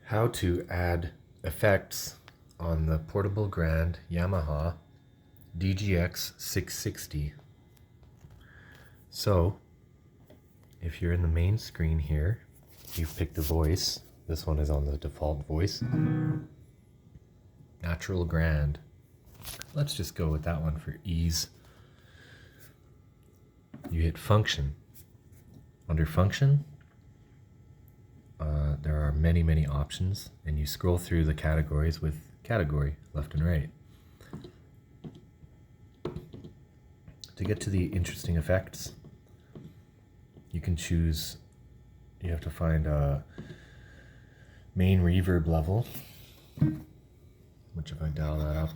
How to add effects on the portable grand Yamaha DGX-660. So, if you're in the main screen here, you've picked a voice. This one is on the default voice. Natural grand. Let's just go with that one for ease. You hit function. Under function, there are many options, and you scroll through the categories with category left and right. To get to the interesting effects, you can choose, you have to find a main reverb level, which if I dial that up,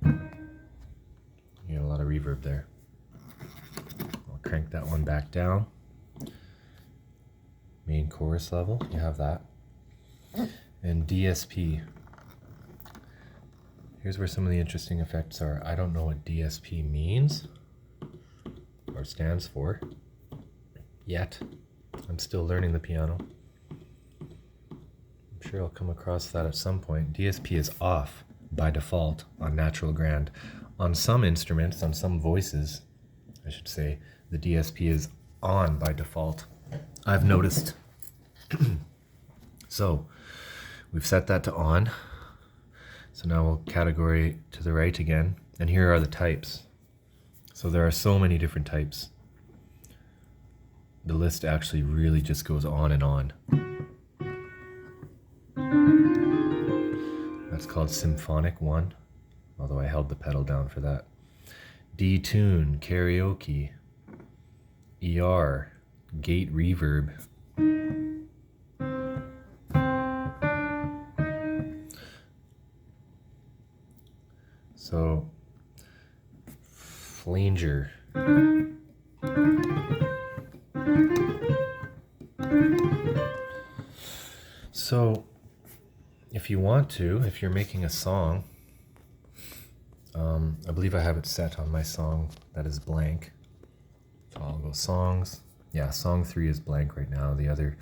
you get a lot of reverb there. I'll crank that one back down. Main chorus level, you have that. And DSP. Here's where some of the interesting effects are. I don't know what DSP means or stands for yet. I'm still learning the piano. I'm sure I'll come across that at some point. DSP is off by default on natural grand. On some instruments, on some voices, I should say, the DSP is on by default. I've noticed. So we've set that to on. So now we'll category to the right again. And here are the types. So there are so many different types. The list actually really just goes on and on. That's called symphonic 1, although I held the pedal down for that. D-tune, karaoke, ER, gate reverb. So, flanger. So, if you want to, if you're making a song, I believe I have it set on my song that is blank. So I'll go songs. Yeah, song 3 is blank right now. The other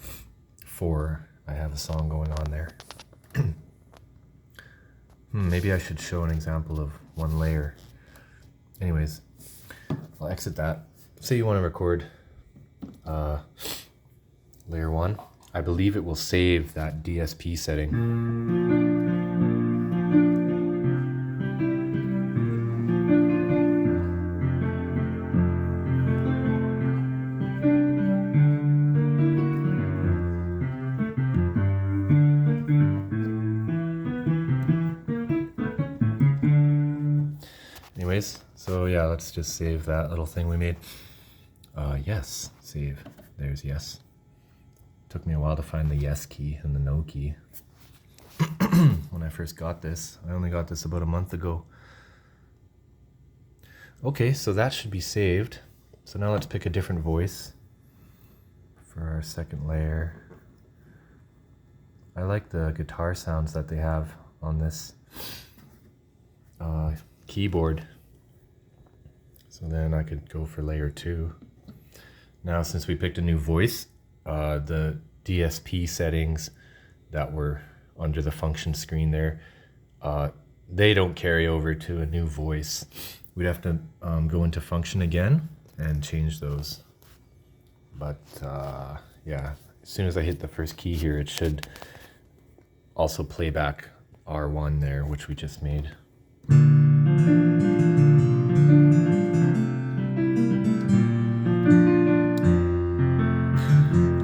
4, I have a song going on there. Maybe I should show an example of one layer. Anyways, I'll exit that. Say you want to record layer 1. I believe it will save that DSP setting. Anyways, so yeah, let's just save that little thing we made. Yes, save. There's yes. Took me a while to find the yes key and the no key. When I first got this, I only got this about a month ago. Okay, so that should be saved. So now let's pick a different voice for our second layer. I like the guitar sounds that they have on this keyboard. So then I could go for layer 2. Now since we picked a new voice, the DSP settings that were under the function screen there, they don't carry over to a new voice. We'd have to go into function again and change those. But yeah, as soon as I hit the first key here, it should also play back R1 there, which we just made.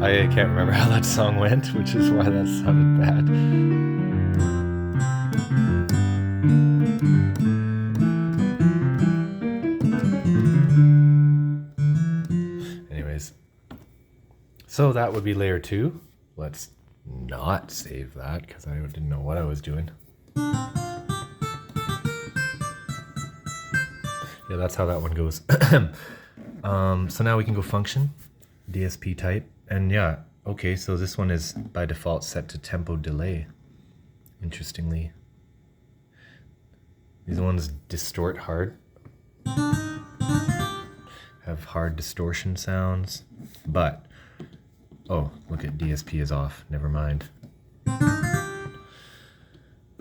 I can't remember how that song went, which is why that sounded bad. Anyways, so that would be layer 2. Let's not save that because I didn't know what I was doing. Yeah, that's how that one goes. So now we can go function, DSP type. And yeah, okay, so this one is by default set to tempo delay. Interestingly. These ones distort hard. Have hard distortion sounds. But Oh, look at DSP is off. Never mind.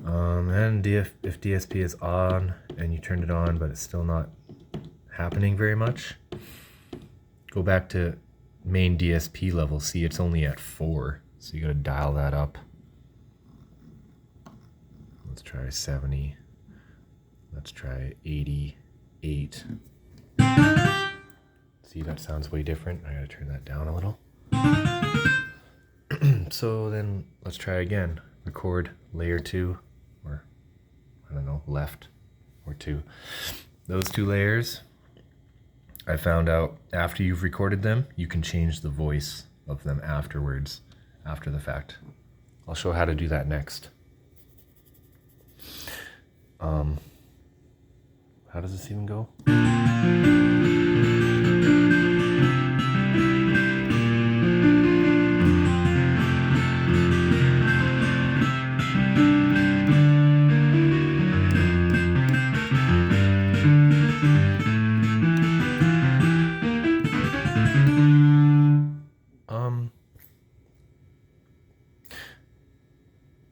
And if DSP is on and you turned it on, but it's still not happening very much, go back to main DSP level. See, it's only at 4, so you gotta dial that up. Let's try 70. Let's try 88. See, that sounds way different. I gotta turn that down a little. So then let's try again. Record layer 2, or I don't know, left or 2. Those 2 layers, I found out after you've recorded them, you can change the voice of them afterwards, after the fact. I'll show how to do that next. How does this even go?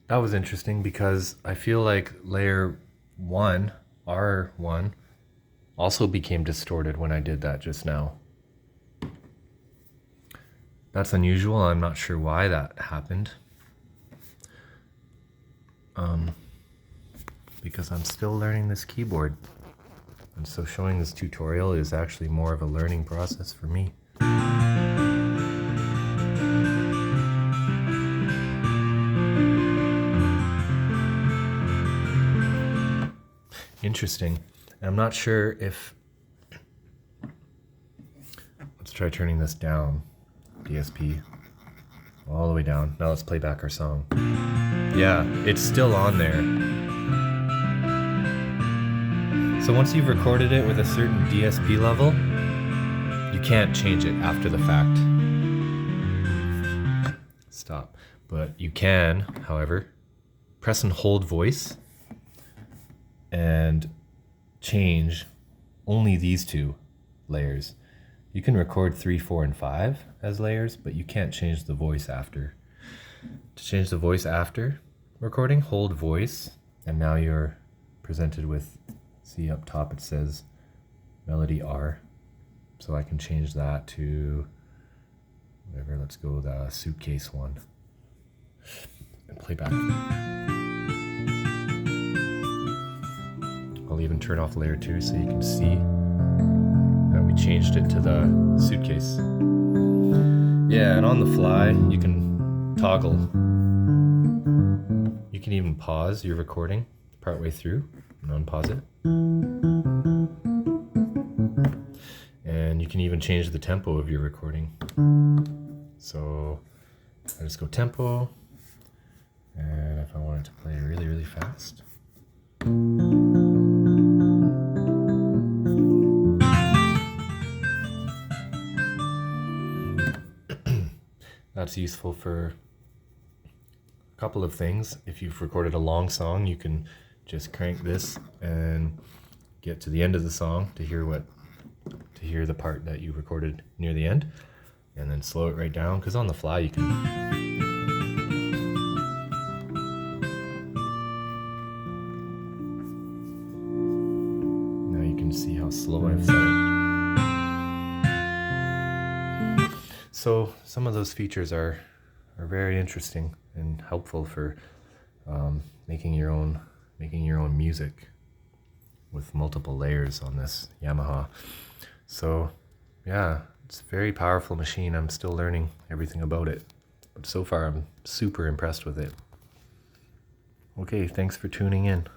That was interesting because I feel like layer 1, R1, also became distorted when I did that just now. That's unusual. I'm not sure why that happened. Because I'm still learning this keyboard. And so showing this tutorial is actually more of a learning process for me. Interesting. I'm not sure if... Let's try turning this down. DSP. All the way down. Now let's play back our song. Yeah, it's still on there. So once you've recorded it with a certain DSP level, you can't change it after the fact. Stop. But you can, however, press and hold voice and change only these 2 layers. You can record 3, 4, and 5 as layers, but you can't change the voice after. To change the voice after recording, hold voice, and now you're presented with, see up top it says melody R. So I can change that to whatever, let's go the suitcase one. And play back. I'll even turn off layer 2 so you can see that we changed it to the suitcase. Yeah, and on the fly, you can toggle. You can even pause your recording partway through and unpause it. And you can even change the tempo of your recording. So I just go tempo, and if I wanted to play really, really fast, that's useful for a couple of things. If you've recorded a long song, you can just crank this and get to the end of the song to hear the part that you recorded near the end, and then slow it right down, because on the fly you can now you can see how slow I've set it. So some of those features are very interesting and helpful for making your own music with multiple layers on this Yamaha. So yeah, it's a very powerful machine. I'm still learning everything about it, but so far I'm super impressed with it. Okay, thanks for tuning in.